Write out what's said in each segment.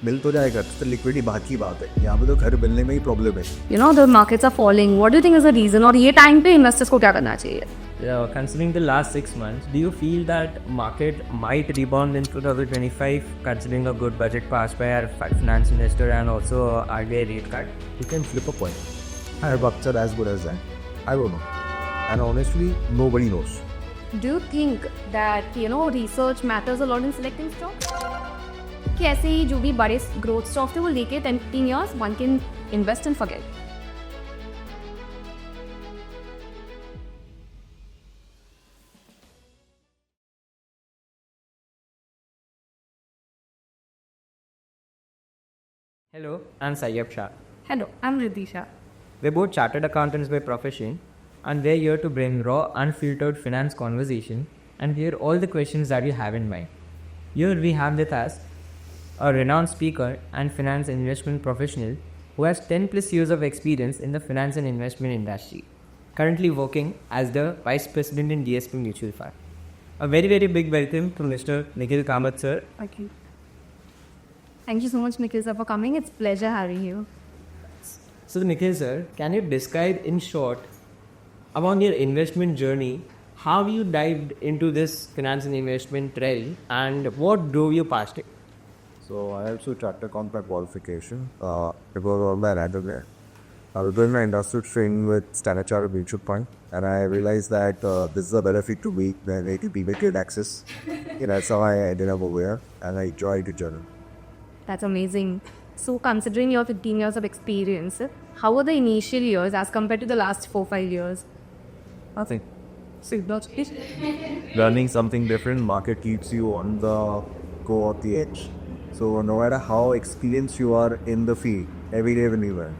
मिल तो जाएगा, तो लिक्विडिटी बात की बात है, यहाँ पे तो घर मिलने में ही प्रॉब्लम है. You know, the markets are falling. What do you think is the reason? और ये time पे investors को क्या करना चाहिए? Considering the last 6 months, do you feel that market might rebound in 2025, considering a good budget passed by our finance minister and also RBI rate cut? You can flip a coin. I have buckets as good as that. I don't know. And honestly, nobody knows. Do you think that, you know, research matters a lot in selecting stocks? कि ऐसे ही जो भी बड़े growth stocks थे वो लेके 10-15 years one can invest and forget. Hello, I'm Sayyab Shah. Hello, I'm Ridisha. We're both chartered accountants by profession, and we're here to bring raw, unfiltered finance conversation and hear all the questions that you have in mind. Here we have with us a renowned speaker and finance investment professional who has 10 plus years of experience in the finance and investment industry, currently working as the Vice President in DSP Mutual Fund. A very, very big welcome to Mr. Nikhil Kamat, sir. Thank you. Thank you so much, Nikhil sir, for coming. It's a pleasure having you. So, Nikhil sir, can you describe in short about your investment journey, how you dived into this finance and investment realm, and what drove you past it? So I also chartered account by qualification. It was all by random there. I was doing my industrial training with Standard Chartered Mutual Fund, and I realized that this is a better fit to me than ATP with access. That's how I ended up over here, and I enjoyed the journey. That's amazing. So considering your 15 years of experience, how were the initial years as compared to the last 4-5 years? Nothing. See, that's it. Learning something different, market keeps you on the go of the edge. So no matter how experienced you are in the field, every day when you learn.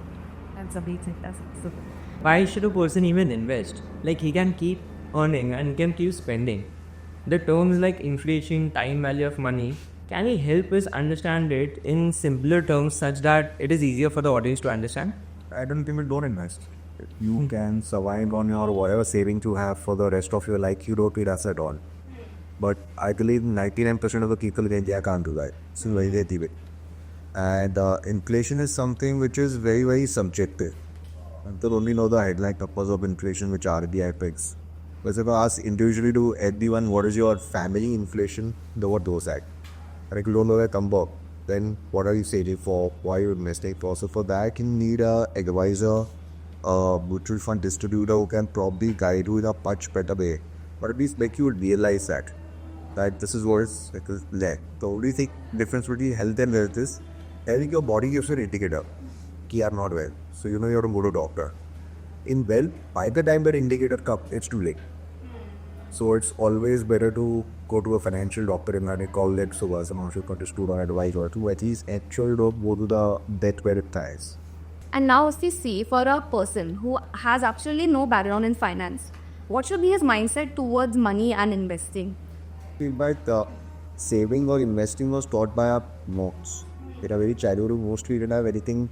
That's amazing. That's super. Why should a person even invest? Like, he can keep earning and can keep spending. The terms like inflation, time value of money, can you help us understand it in simpler terms such that it is easier for the audience to understand? I don't think don't invest. You can survive on your whatever saving you have for the rest of your life. You don't need us at all. But I believe 99% of the people in India can't do that. It's very, very deep. And inflation is something which is very, very subjective. People only know the headline numbers of inflation which RBI picks. But if I ask individually to everyone what is your family inflation, what goes at? And if you don't know that number, then what are you saving for? Why are you investing for? So for that, you need an advisor, a mutual fund distributor who can probably guide you in a much better way. But at least make you realize that this is what is there. The only thing difference between health and wealth is having your body gives you an indicator that you are not well. So you know you have to go to doctor. In wealth, by the time that indicator comes, it's too late. So it's always better to go to a financial doctor and I call that so as a financial student or advisor to at least actually don't go to the death where it ties. And now, see, for a person who has absolutely no background in finance, what should be his mindset towards money and investing? But saving or investing was taught by our monks. In a very childhood, mostly didn't have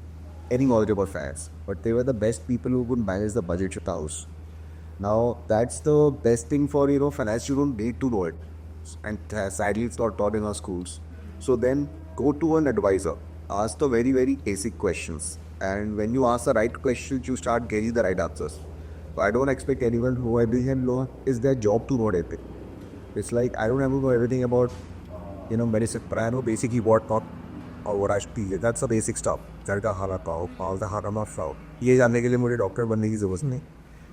any knowledge about finance. But they were the best people who could manage the budget of the house. Now, that's the best thing for, finance. You don't need to know it. And sadly, it's not taught in our schools. So then, go to an advisor. Ask the very, very basic questions. And when you ask the right questions, you start getting the right answers. So I don't expect anyone who I can know is their job to know everything. It's like I don't have to know everything about, medicine, but I know basically what not or what I should be. That's the basic stuff. घर का खाना खाओ, बाहर का खाना मत खाओ. ये जानने के लिए मुझे डॉक्टर बनने की जरूरत नहीं.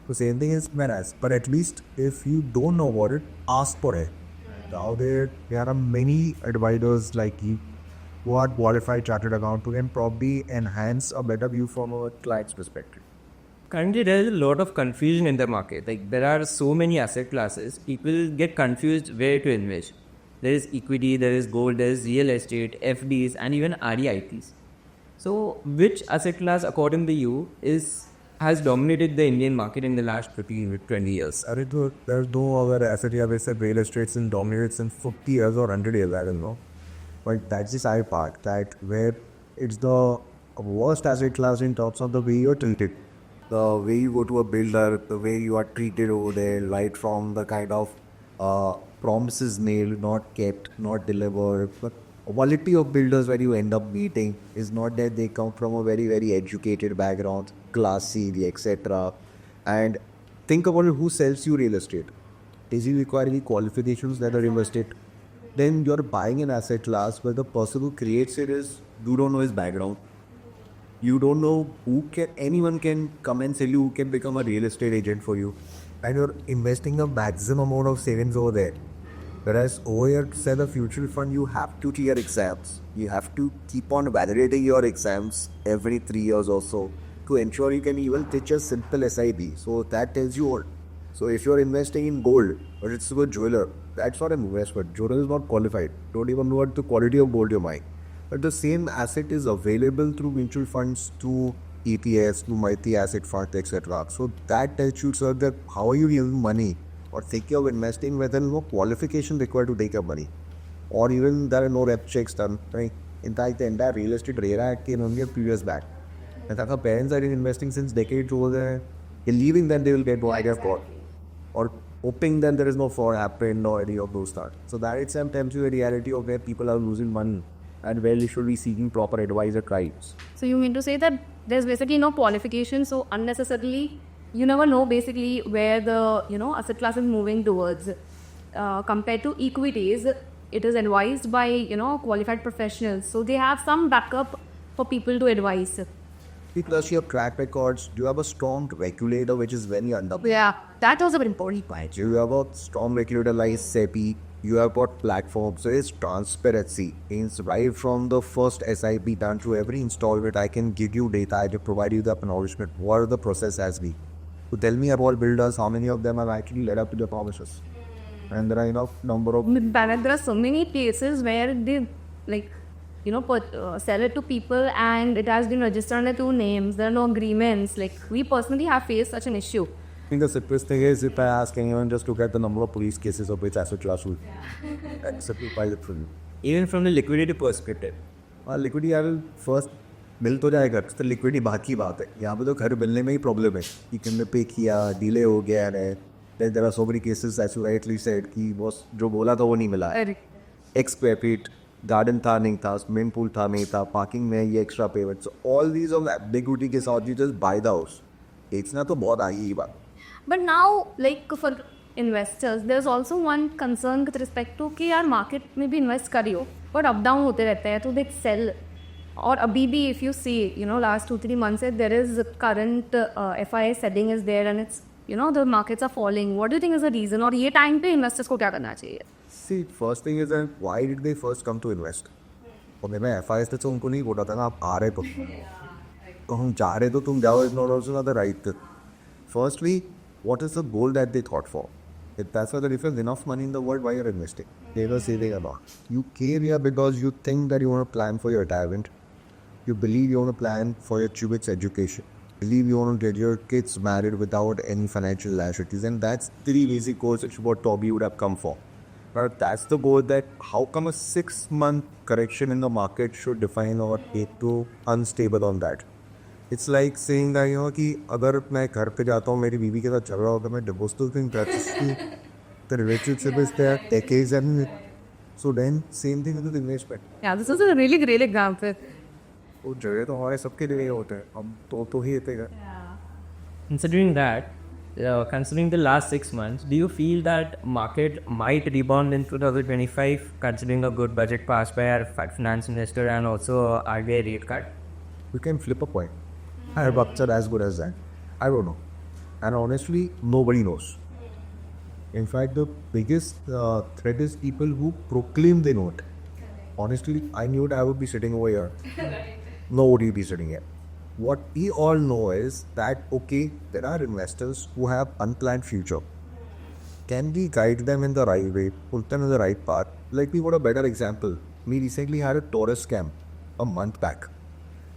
The same thing is finance. But at least if you don't know about it, ask for it. Now there are many advisors like you who are qualified chartered accountant who can probably enhance a better view from a client's perspective. Currently, there is a lot of confusion in the market. Like, there are so many asset classes, people get confused where to invest. There is equity, there is gold, there is real estate, FDs, and even REITs. So, which asset class, according to you, has dominated the Indian market in the last 20 years? There's no other asset here which real estate in dominates in 50 years or 100 years, I don't know. But that's the side part, that where it's the worst asset class in terms of the way you're treated. The way you go to a builder, the way you are treated over there, right from the kind of promises made, not kept, not delivered, but quality of builders where you end up meeting is not that they come from a very, very educated background, classy, etc. And think about it, who sells you real estate? Does he require any qualifications that are real estate? Then you're buying an asset class where the person who creates it is, you don't know his background. You don't know anyone can come and sell you, who can become a real estate agent for you. And you're investing a maximum amount of savings over there. Whereas over here, to sell a mutual fund, you have to clear exams. You have to keep on validating your exams every 3 years or so to ensure you can even teach a simple SIP. So that tells you all. So if you're investing in gold, or it's a jeweler, that's not an investment. Jeweler is not qualified. Don't even know what the quality of gold you're buying. But the same asset is available through mutual funds, to ETFs, to multi-asset funds, etc. So that tells you, sir, that how are you giving money or thinking of investing where there is no qualification required to take your money. Or even there are no rep checks done. Right? In fact, the entire real estate RERA Act came only a few years back. And our parents are investing since decades over there. Believing that they will get what I have got. Or hoping that there is no fraud happening or any of those stuff. So that itself tells you the reality of where people are losing money and where they should be seeking proper advice or guidance. So you mean to say that there's basically no qualification, so unnecessarily you never know basically where the asset class is moving towards. Compared to equities, it is advised by qualified professionals, so they have some backup for people to advise. Plus your track records, do you have a strong regulator which is very under? Yeah, that was a very important point. You have a strong regulator like SEBI, you have got platforms, so it's transparency. It's right from the first SIP done to every installment, I can give you data, I can provide you the acknowledgement, what the process has been. So tell me about builders, how many of them have actually led up to the promises? And there are enough number of... There are so many cases where they sell it to people and it has been registered under two names, there are no agreements. Like, we personally have faced such an issue. I think the simplest thing is, if I ask anyone just to get the number of police cases of which asset class will simplify it for you. Even from the liquidity perspective. Liquidity I will first मिल तो जाएगा, तो liquidity बात की बात है. यहाँ पे तो घर मिलने में ही प्रॉब्लम है कि कितने पे किया, डिले हो गया है. Then there are so many cases, as you rightly said, कि बॉस जो बोला था वो नहीं मिला. X square feet, गार्डन था नहीं था, स्विमिंग पूल था नहीं था, पार्किंग में ये extra payment. So all these of ambiguity के साथ you just by the house. बेचना तो बहुत आगे ही बात. But now, like for investors, there's also one concern with respect to कि यार market में भी invest करियो, but up down होते रहते हैं, तो they sell. और अभी भी if you see, last 2-3 months there is current FII selling is there and it's, the markets are falling. What do you think is the reason? और ये time पे investors को क्या करना चाहिए? See, first thing is that why did they first come to invest? और मैं FII से उनको नहीं बोला था ना, आप आ रहे तो हम जा रहे तो तुम जाओ, is not also not the right. Firstly, what is the goal that they thought for? If that's why the difference, enough money in the world, why you're investing? They were saving a lot. You came here because you think that you want to plan for your retirement. You believe you want to plan for your children's education. Believe you want to get your kids married without any financial liabilities. And that's three basic goals which what Toby would have come for. But that's the goal, that how come a 6-month correction in the market should define or take to unstable on that. It's like saying that, कि अगर मैं घर पे जाता हूँ, मेरी बीवी के साथ चल रहा होगा, मैं divorce तो think that's the relationship is there, decades and so then same thing with the investment. Yeah, this is a really great example. वो जगह तो हमारे सबके लिए होते हैं, हम तो ही रहते हैं. Considering that, considering the last 6 months, do you feel that market might rebound in 2025, considering a good budget passed by our finance minister and also RBI rate cut? We can flip a point. I have upset as good as that. I don't know. And honestly, nobody knows. In fact, the biggest threat is people who proclaim they know it. Honestly, I knew that I would be sitting over here. Nobody would be sitting here. What we all know is that, okay, there are investors who have unplanned future. Can we guide them in the right way, put them in the right path? Like, we got a better example. We recently had a Taurus scam a month back.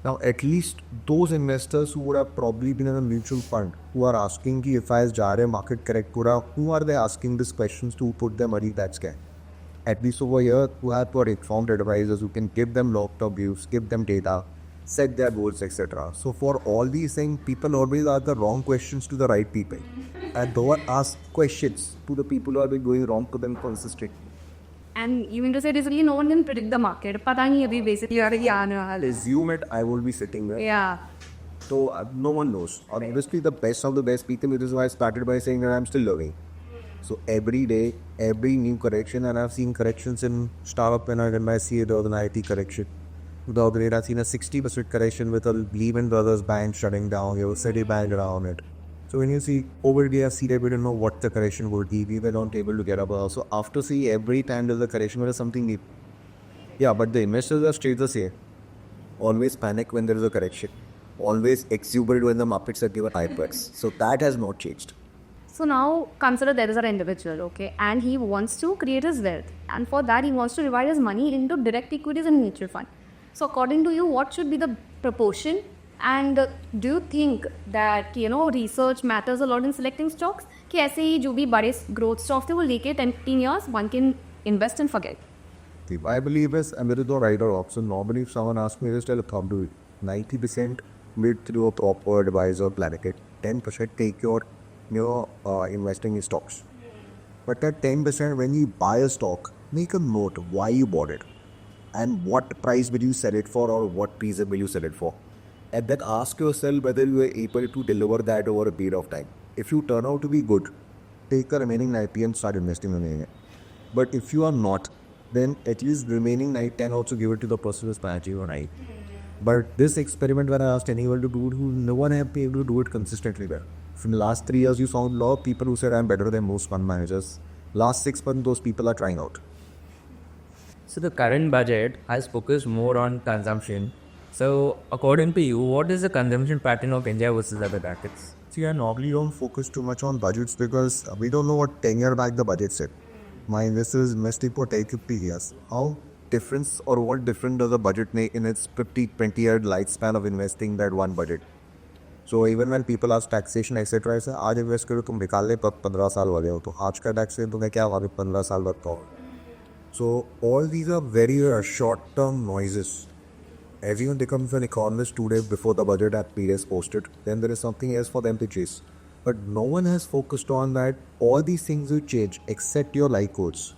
Now, at least those investors who would have probably been in a mutual fund, who are asking कि if I जा रहे market correct हो रहा, who are they asking these questions to put them money that scam? At least over here, who have got informed advisors who can give them long-term views, give them data, set their goals, etc. So for all these things, people always ask the wrong questions to the right people. And don't ask questions to the people who have been going wrong to them consistently. And you mean to say basically no one can predict the market. पता नहीं अभी basically यार ये आने वाला है. Assume it, I will be sitting there. Yeah. So no one knows. Or obviously the best of the best people, which is why I started by saying that I'm still learning. So every day, every new correction, and I've seen corrections in startup when I see it, or an IT correction. The other day I've seen a 60% correction with a Lehman Brothers bank shutting down, your Citibank around it. So when you see over the years, we didn't know what the correction would be. We were not able to get up. So after see every time there's a correction, there is something new. Yeah, but the investors are straight the same. Always panic when there is a correction. Always exuberant when the markets are given high price. So that has not changed. So now consider there is an individual, okay, and he wants to create his wealth. And for that, he wants to divide his money into direct equities and mutual fund. So according to you, what should be the proportion? And do you think that, research matters a lot in selecting stocks? कि ऐसे ही जो भी बड़े growth stocks थे वो लेके 10-15 years one can invest and forget. I believe is, and there is no right or option. Normally, if someone asks me, I just tell a thumb to it. 90% made through a proper advisor planning it. 10% take your investing in stocks. But that 10%, when you buy a stock, make a note why you bought it and what price will you sell it for, or what reason will you sell it for. And then ask yourself whether you are able to deliver that over a period of time. If you turn out to be good, take the remaining 90 and start investing in it. But if you are not, then at least remaining 10 also give it to the person who's managing your night. But this experiment, when I asked anyone to do it, no one have been able to do it consistently well. From the last 3 years, you saw a lot of people who said, I'm better than most fund managers. Last 6 months, those people are trying out. So the current budget has focused more on consumption. So according to you, what is the consumption pattern of India versus other brackets? See, I normally don't focus too much on budgets because we don't know what 10 year back the budget said. My investors investing for 10-50 years. How difference or what difference does a budget make in its 50-20 year lifespan of investing that one budget? So even when people ask taxation etc. I say आज invest करो तुम निकाल ले 15 साल वाले हो तो आज का टैक्स तुम्हें क्या वाले 15 साल बाद हो. So all these are very short term noises. Everyone becomes an economist 2 days before the budget at is posted. Then there is something else for them to chase. But no one has focused on that. All these things will change except your like codes.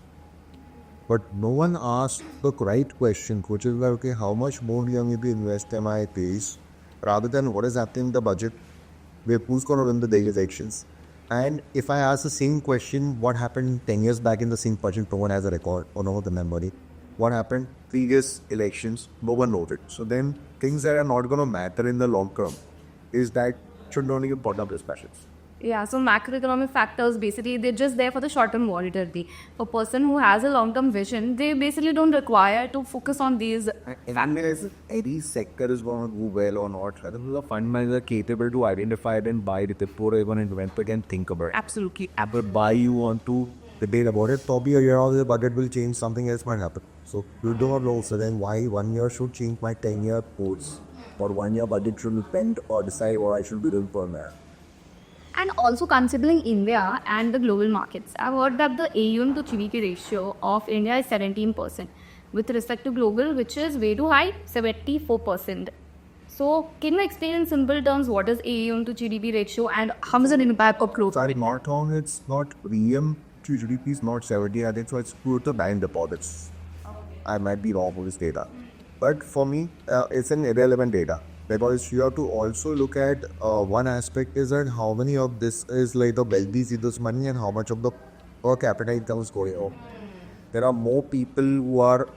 But no one asked the right question, which is like, okay, how much more do you maybe invest in my pace, rather than what is happening in the budget, where who's going to win the daily elections. And if I ask the same question, what happened 10 years back in the same budget, no one has a record or no one memory. What happened previous elections, no one knows it. So then things that are not going to matter in the long term is that should not even put up discussions. Yeah, so macroeconomic factors basically they're just there for the short-term volatility. A person who has a long-term vision, they basically don't require to focus on these. And any sector is going to do well or not. I think the fund manager capable to identify it and buy it before even investment and think about it. Absolutely. But why you want to debate about it? Probably a year or the budget will change, something else might happen. So you don't know. So then why 1 year should change my 10-year course, or 1 year budget should depend or decide what I should be doing for that. And also considering India and the global markets, I've heard that the AUM to GDP ratio of India is 17%, with respect to global, which is way too high, 74%. So can you explain in simple terms what is AUM to GDP ratio and how does it impact of growth? Sorry, not wrong. It's not AUM to GDP is not 70. I think so. It's pure to bank deposits. I might be wrong with this data, but for me, it's an irrelevant data. Because you have to also look at one aspect is that how many of this is like the wealthy see this money and how much of the per capita income is going on. There are more people who are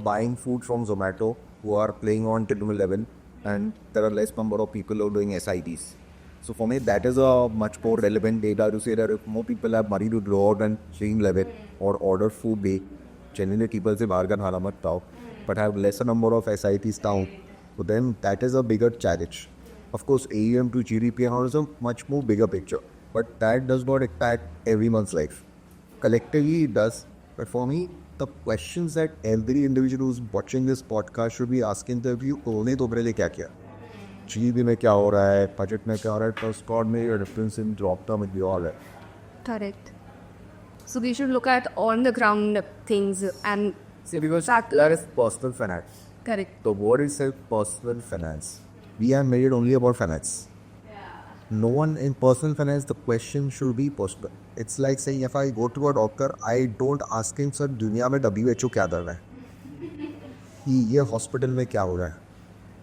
buying food from Zomato who are playing on Tinable level, and there are less number of people who are doing SITs. So for me, that is a much more relevant data to say that if more people have money to go out and stream level or order food day, generally people say bargain hala mat pao, but have lesser number of SITs down. So then that is a bigger challenge. Of course, AUM to GDP and all is a much more bigger picture. But that does not impact everyone's life. Collectively it does. But for me, the questions that every individual who's watching this podcast should be asking the view, उन्होंने तो मेरे लिए क्या किया? GDP में क्या हो रहा है? Budget में क्या हो रहा है? First God में your difference in drop term with all that. Correct. So we should look at on the ground things and See, because that is personal finance. correct. The word is personal finance. We are made only about finance. No one in personal finance, the question should be personal. It's like saying if I go to a doctor, I don't ask him, sir, दुनिया में WHO क्या कर रहा है, कि ये hospital में क्या हो रहा है,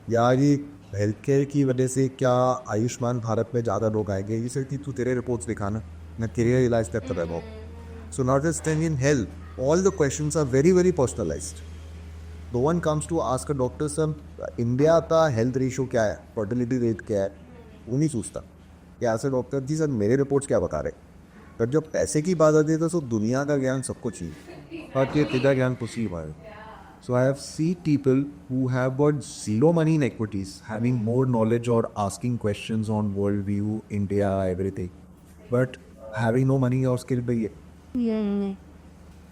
या ये हेल्थ केयर की वजह से क्या आयुष्मान भारत में ज़्यादा लोग आएंगे, ये सर कि तू तेरे रिपोर्ट्स दिखाना, मैं तेरे इलाज करता रहूँ. So not just in health, all the questions are very, very personalized. No one comes to ask a doctor, sir, India का हेल्थ रेशियो क्या है, फर्टिलिटी रेट क्या है, वो नहीं पूछता. क्या ऐसे डॉक्टर जी सर मेरे रिपोर्ट्स क्या बता रहे. पर जब पैसे की बात आती है तो दुनिया का ज्ञान सबको चाहिए, और ये तेरा ज्ञान कुछ ही है. So I have seen people who have got zero money in equities having more knowledge or asking questions on worldview, India, everything, but having no money or skill by it.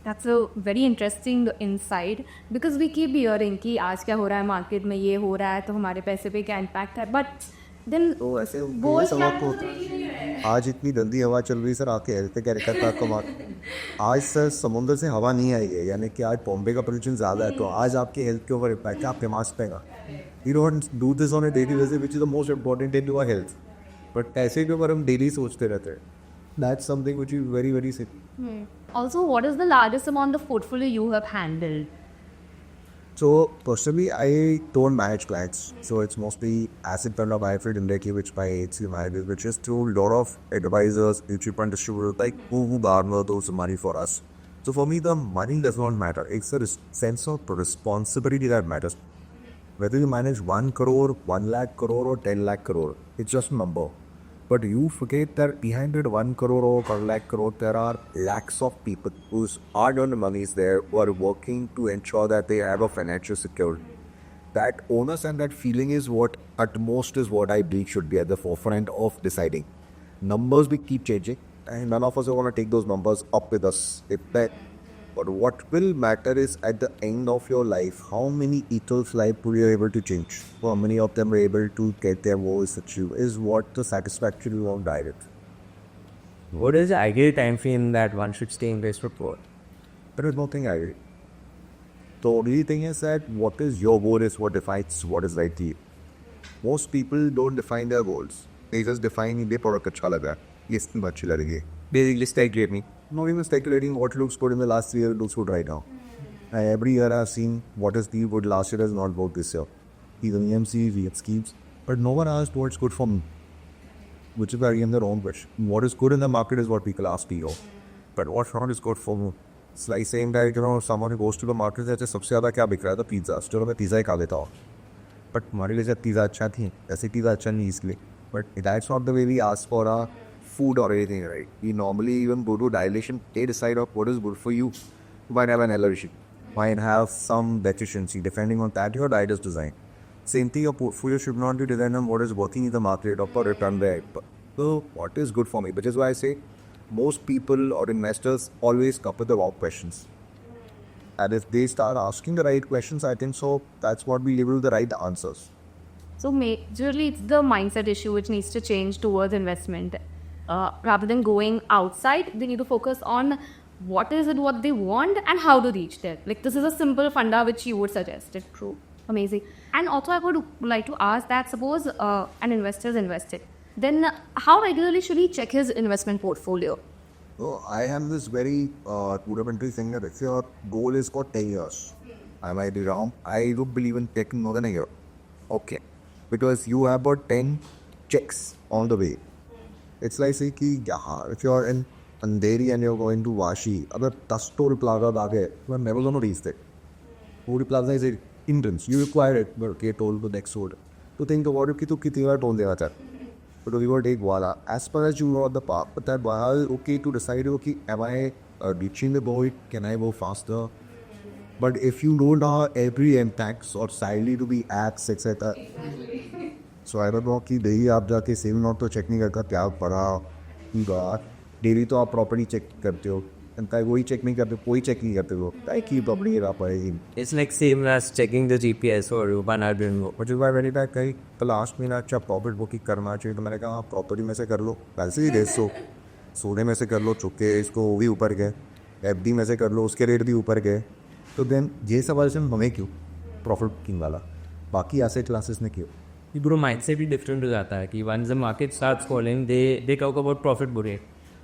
That's a very interesting insight because we keep hearing कि आज क्या हो रहा है market में, ये हो रहा है तो हमारे पैसे पे क्या इम्पैक्ट है, बट देन तो ऐसे वो सवाल को होता है. आज इतनी गंदी हवा चल रही सर, आपके हेल्थ पे क्या दिक्कत है आपको. आज सर समुद्र से हवा नहीं आई है, यानी कि आज बॉम्बे का पोल्यूशन ज़्यादा है, तो आज आपके हेल्थ के ऊपर इम्पैक्ट है, आपके मास्क पेगा. We don't do this on a daily basis which is the most important in your health, but पैसे के ऊपर हम डेली सोचते रहते हैं. That's something which is very very sick. Also, what is the largest amount of portfolio you have handled? So personally, I don't manage clients. So it's mostly asset fund of hybrid index, which my HC manages, which is to a lot of advisors, mutual fund distributors, like who garner those money for us. So for me, the money does not matter. It's a sense of responsibility that matters. Whether you manage 1 crore, 1 lakh crore, or 10 lakh crore, it's just a number. But you forget that behind it 1 crore or 1 lakh crore, there are lakhs of people whose hard-earned money is there, who are working to ensure that they have a financial security. That onus and that feeling is what, at most, is what I believe should be at the forefront of deciding. Numbers will keep changing, and none of us are going to take those numbers up with us. But what will matter is at the end of your life, how many people's life were you able to change? How many of them were able to get their goals achieved? Is what the satisfaction you want direct. What is the ideal time frame that one should stay invested for? There is nothing ideal. The only thing is that what is your goal is what defines what is right to you. Most people don't define their goals. They just define their product अच्छा लगा, ये इसमें अच्छी लगेगी. Basically speculating. Not even speculating what looks good in the last 3 years looks good right now. Every year I've seen what is the good last year is not good this year. Either EMC, we have schemes, but no one asked what's good for me, which is very in the wrong question. What is good in the market is what people ask you, but what's not is good for me. It's like saying that someone who goes to the market says सबसे ज़्यादा क्या बिक रहा है तो pizza, चलो मैं pizza ही खा लेता हूँ. बट हमारे लिए जब पिज़्ज़ा अच्छा थी, ऐसे पिज़्ज़ा अच्छा नहीं इसलिए. But that's not the way we ask for our food or anything, right? We normally even go to dietitian, they decide of what is good for you. You might have an allergy, might have some deficiency. Depending on that, your diet is designed. Same thing, your portfolio should not be designed on what is working in the market or per return rate. So what is good for me? Which is why I say most people or investors always come with the wrong questions. And if they start asking the right questions, I think so that's what we level the right answers. So majorly it's the mindset issue which needs to change towards investment. Rather than going outside, they need to focus on what is it, what they want, and how to reach there. Like this is a simple funda which you would suggest. It true, amazing. And also, I would like to ask that suppose an investor is invested, then how regularly should he check his investment portfolio? So I have this very rudimentary thing that if your goal is for 10 years, I might be wrong. I don't believe in checking more than a year. Okay, because you have about 10 checks on the way. It's like say कि if you're in Andheri and you're going to Vashi, अगर 10 toll plaza आगे, you are never going to reach that. Toll plaza is an hindrance. You require it, but okay, toll the next road. To think about it कि तू कितनी बार toll देगा चाह. But you will take wala. As far as you know the path, but that while okay to decide okay, am I reaching the goal? Can I go faster? But if you don't know every impact or silently to be acts etc. So I don't know कि daily आप जाके saving note तो check नहीं करता क्या पड़ा daily तो आप प्रॉपर्टी चेक करते हो, वही चेक नहीं करते, कोई चेक नहीं करते हो कि प्रॉपर्टी गिरा पड़ेगी. It's like same as checking the GPS or one admin. Which is why मैंने कहा कहीं तो लास्ट में अच्छा प्रॉफिट बुकिंग करना चाहिए, तो मैंने कहा हाँ प्रॉपर्टी में से कर लो, वैसे ही रेस सोने में से कर लो, चुके इसको वो भी ऊपर गए, FD में से कर लो उसके रेट भी ऊपर गए. तो देन ये सवाल से हमें क्यों प्रॉफिट बुकिंग वाला, बाकी एसेट क्लासेस ने क्यों. कि ब्रो माइंडसेट भी डिफरेंट हो जाता है कि once the market starts falling they talk about profit बुरे,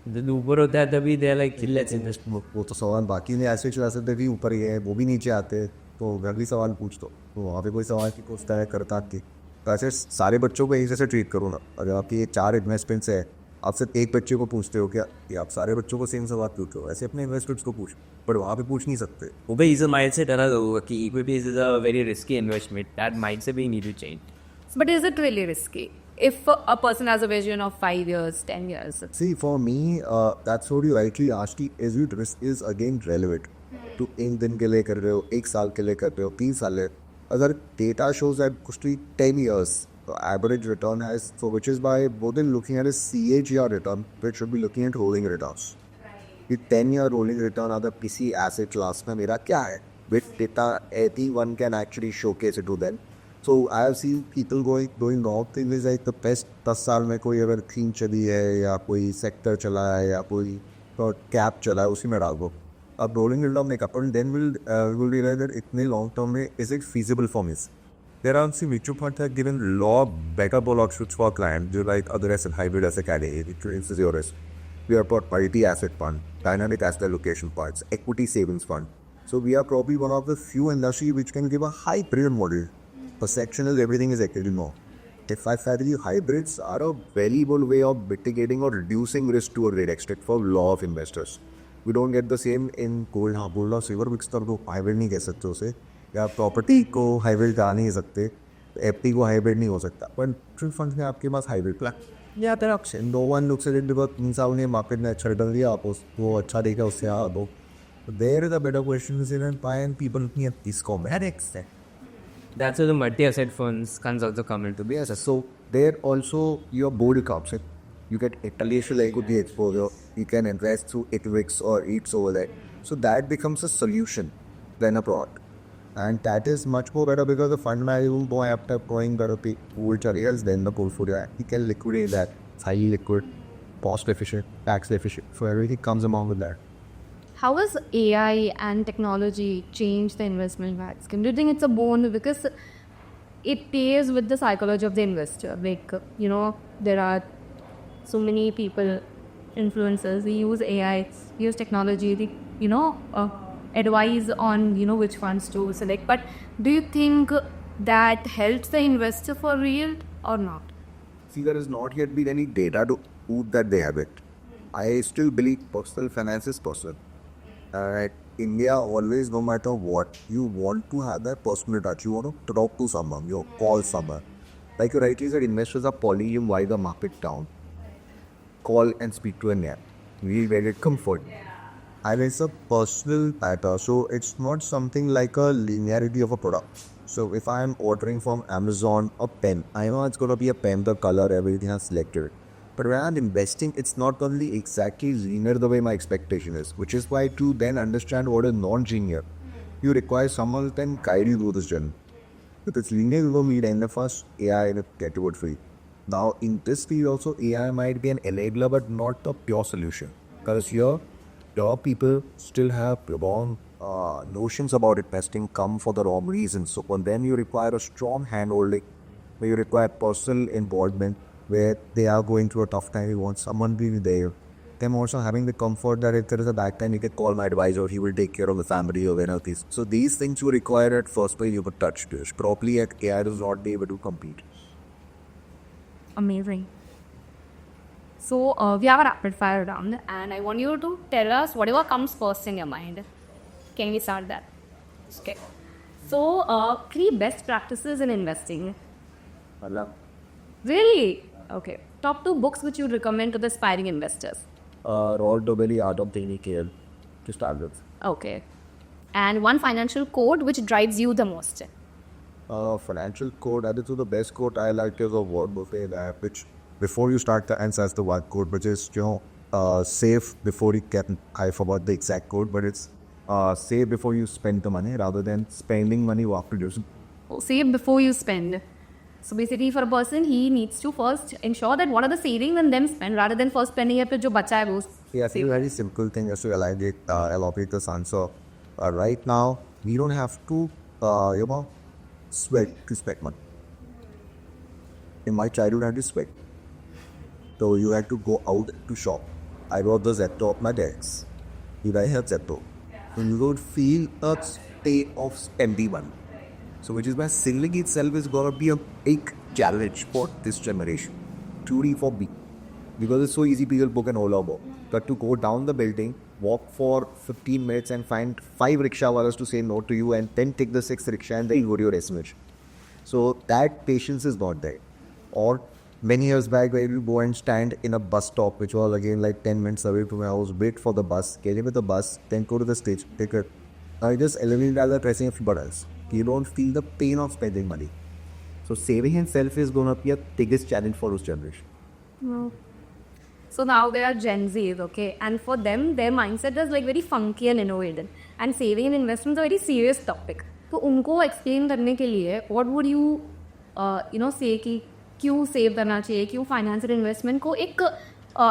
जब ऊपर होता है तभी दे लाइक लेट्स इन्वेस्ट। वो तो सवाल बाकी ने ऐसे चला सकते भी ऊपर ही है, वो भी नीचे आते हैं, तो घर भी सवाल पूछ दो, तो वहाँ पे कोई सवाल की पूछता है करता की। तो ऐसे सारे बच्चों को एक जैसे ट्रीट करो ना। अगर आपकी ये 4 इन्वेस्टमेंट्स है, आप सिर्फ एक बच्चे को पूछते हो क्या कि आप सारे बच्चों को सेम सवाल पूछो, ऐसे अपने इन्वेस्टमेंट्स को पूछो, पर वहाँ पे पूछ नहीं सकते। Obey is a mindset अलग होगा कि equities is a very risky investment. That mindset we need to change. But is it really risky if a person has a vision of 5 years, 10 years? See, for me, that's what you rightly asked. Is it risk is again relevant to एक दिन के लिए कर रहे हो, एक साल के लिए कर रहे हो, 3 साल है। अगर data shows that कुछ 10 years, the average return has, so which is by more than looking at a CAGR return, we should be looking at rolling returns. ये 10-year rolling return अगर किसी asset class में मेरा क्या है, with data anyone can actually showcase it to them. So I have seen people going wrong thing is like the best 10 साल में कोई अगर थीम चली है या कोई सेक्टर चला है या कोई कैप चला है, उसी में डाल दो। अब रोलिंग रिटर्न नहीं कर, देन विल रियलाइज दैट इतने लॉन्ग टर्म में is it feasible for miss. There are see mutual funds have given law better options for client जो like other asset hybrid asset category which is your risk. We are part multi asset fund, dynamic asset allocation funds, equity savings fund. So we are probably one of the few industry which can give a hybrid model. Perception is everything is equity more. If I said you hybrids are a very good way of mitigating or reducing risk to a great extent for lot of investors. We don't get the same in gold. हाँ gold और silver mix कर दो, hybrid नहीं कह सकते उसे, या property को hybrid कहा नहीं सकते, FD को hybrid नहीं हो सकता, but mutual funds में आपके पास hybrid plan या तेरा option. No one looks at it because 3 साल ने मार्केट ने अच्छा रिटर्न दिया, आप वो अच्छा देखा उससे आ दो। There is a better question is in by and people looking at this comedics. That's where the multi-asset funds can also come into play. Yes, so there also your board comes in. You get intellectual equity exposure. You can invest through ITWIX or EATS over there. So that becomes a solution than a product. And that is much more better because the fund manager will go after going better pool charges than the portfolio. He can liquidate that. It's highly liquid, cost efficient, tax efficient. So everything comes along with that. How has AI and technology changed the investment landscape? Do you think it's a boon because it plays with the psychology of the investor? Like, you know, there are so many people, influencers, they use AI, use technology, they, you know, advise on, you know, which funds to select. But do you think that helps the investor for real or not? See, there has not yet been any data to prove that they have it. I still believe personal finance is personal. India always, no matter what, you want to have that personal touch. You want to talk to someone, you call someone. Like you rightly said, investors are polyum why the market down. Call and speak to a name. We get comfort. And it's a personal matter, so it's not something like a linearity of a product. So if I am ordering from Amazon a pen, I know it's going to be a pen, the color, everything is selected. But when I'm investing, it's not only exactly linear the way my expectation is, which is why to then understand what is non-linear, you require someone who can guide you through this journey. If it's linear, you will need NFS, AI, and get it free. Now, in this field also, AI might be an enabler, but not a pure solution. Because here, your people still have wrong notions about investing come for the wrong reasons. So for them, you require a strong handholding, where you require personal involvement, where they are going through a tough time. You want someone to be there. Them also having the comfort that if there is a bad time, you can call my advisor. He will take care of the family or whatever these. So these things you require at first place you would touch this. Probably AI does not be able to compete. Amazing. So we have a rapid fire round, and I want you to tell us whatever comes first in your mind. Can we start that? Okay. So 3 best practices in investing. Really? Okay. Top 2 books which you would recommend to the aspiring investors. Roll to Belly Art of Daily Care to start with. Okay. And 1 financial code which drives you the most. Financial code, I think the best quote I like is a word buffet app, which before you start the answer as the one code, which is, you know, save before you get, I forgot the exact code, but it's save before you spend the money rather than spending money after using. Save before you spend. So basically for a person, he needs to first ensure that what are the savings and then spend rather than first spending it jo bacha hai wo. Yeah, it's a very simple thing just to elaborate this answer. Right now, we don't have to, sweat to spend money. in my childhood I had to sweat. So you had to go out to shop. I got the Zepto of my decks. You guys have Zepto. So you would feel a state of empty one. So which is why selling itself is gonna be a big challenge for this generation. Truly for me. Because it's so easy, people book an Ola book. But to go down the building, walk for 15 minutes and find 5 rickshaw wallahs to say no to you and then take the 6th rickshaw and then go to your destination. So that patience is not there. Or many years back, where you go and stand in a bus stop, which was again like 10 minutes away from my house, wait for the bus, get in with the bus, then go to the stage, take it. I just eliminate all the pressing of buttons. You don't feel the pain of spending money. So saving himself is going to be a biggest challenge for this generation. No. So now they are Gen Zs, okay, and for them, their mindset is like very funky and innovative. And saving and investment is a very serious topic. So उनको explain करने के लिए, what would you, say कि क्यों save करना चाहिए, क्यों financial investment को एक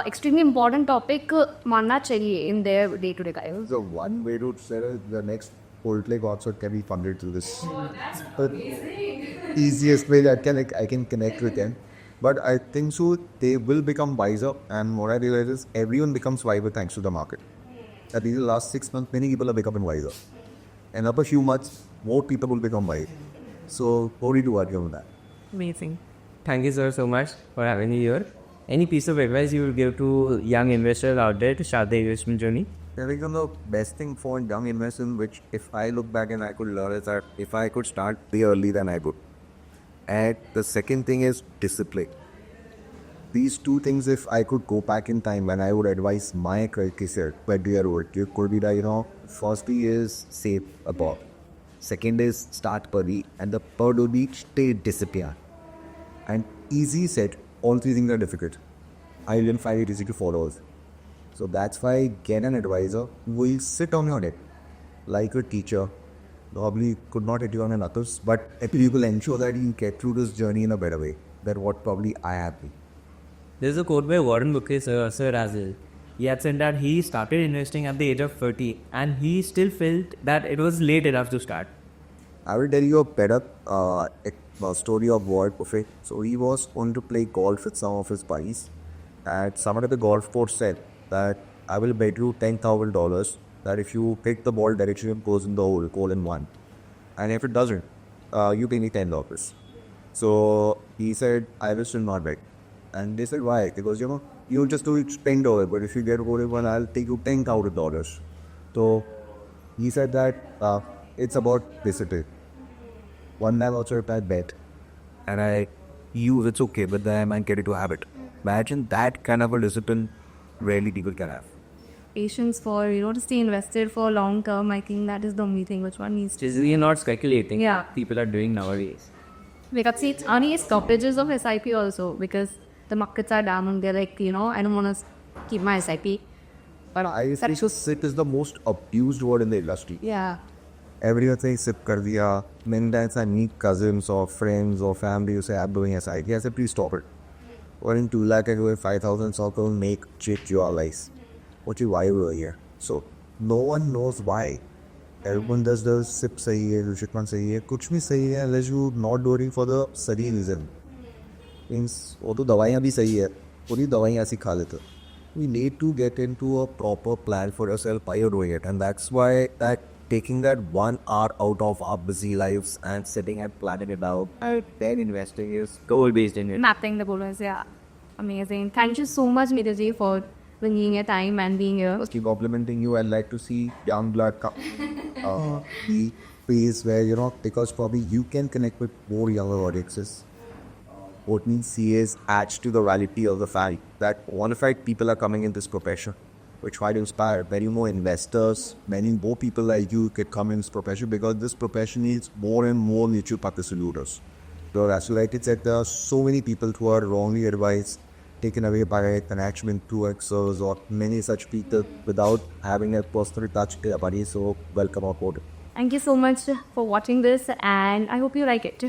extremely important topic मानना चाहिए in their day-to-day life. So one way to say the next Coldplay concert can be funded through this. Oh, that's amazing. Easiest way that I can connect with them. But I think so they will become wiser, and what I realize is everyone becomes wiser thanks to the market. At least the last 6 months, many people are becoming wiser. And after a few months, more people will become wise. So what do you do argue with that? Amazing. Thank you, sir, so much for having me here. Any piece of advice you would give to young investors out there to start their investment journey? I think the best thing for young investors, which if I look back and I could learn, is that if I could start way early, then I would. And the second thing is discipline. These two things, if I could go back in time, and I would advise my 20-year-old, it could be that, firstly is save above. Second is start early. And the third would be stay disciplined. And easy said, all three things are difficult. I didn't find it easy to follow. So that's why get an advisor who will sit on your head like a teacher. Probably could not hit you on the knuckles, but you will ensure that you get through this journey in a better way than what probably I have been. There's a quote by Warren Buffett, sir as well. He had said that he started investing at the age of 30 and he still felt that it was late enough to start. I will tell you a better story of Warren Buffett. So he was going to play golf with some of his buddies, and someone at the golf course said that I will bet you $10,000 that if you pick the ball direction, it goes in the hole in one. And if it doesn't, you pay me $10. So he said, I will still not bet. And they said, why? Because, you just do it $10, but if you get hole in one, I'll take you $10,000. So he said that it's about discipline. One time also I bet, and it's okay, but then I might get it to habit. Imagine that kind of a discipline rarely people can have. Patience for, to stay invested for long term, I think that is the only thing which one needs to. Which is really not speculating. Yeah. People are doing nowadays. Because see, it's only stoppages of SIP also, because the markets are down and they're like, I don't want to keep my SIP. But I think so SIP is the most abused word in the industry. yeah. Everyone says SIP kar diya. Many times I meet cousins or friends or family who say I'm doing SIP. I said, please stop it. Or in 2 lakh, I go 5,000 circle, make cheat your life. What you why over here? So no one knows why. Everyone does the SIP sahi hai, Rushikman sahi hai, kuch bhi sahi hai, unless you not doing for the study reason. Means वो तो दवाइयाँ भी सही है, पूरी दवाइयाँ ऐसी खा लेते. We need to get into a proper plan for yourself while you're doing it, and that's why that taking that 1 hour out of our busy lives and sitting and planning it out and then investing is Goal-based in it. Mapping the goals, yeah. Amazing. Thank you so much, Mitaji, for bringing your time and being here. Keep complimenting you. I'd like to see young blood come. The phase where, because probably you can connect with more younger audiences. What means CAs adds to the reality of the fact that qualified people are coming in this profession, which might inspire many more investors, many more people like you could come in this profession, because this profession needs more and more mutual participators. So as you rightly said, there are so many people who are wrongly advised, taken away by connection influencers or many such people without having a personal touch to their body. So welcome on board. Thank you so much for watching this, and I hope you like it.